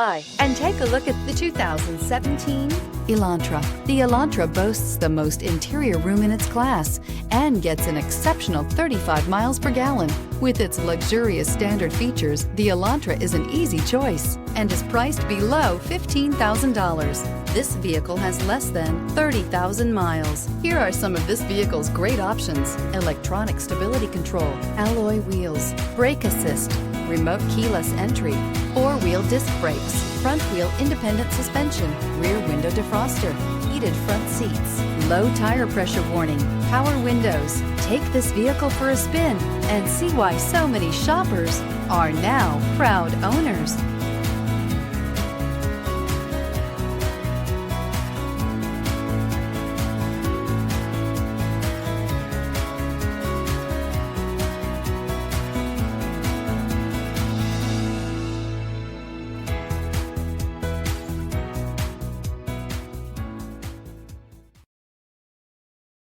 Hi, and take a look at the 2017 Elantra. The Elantra boasts the most interior room in its class and gets an exceptional 35 miles per gallon. With its luxurious standard features, the Elantra is an easy choice and is priced below $15,000. This vehicle has less than 30,000 miles. Here are some of this vehicle's great options: electronic stability control, alloy wheels, brake assist, remote keyless entry, four-wheel disc brakes, front-wheel independent suspension, rear window defroster, heated front seats, low tire pressure warning, power windows. Take this vehicle for a spin and see why so many shoppers are now proud owners.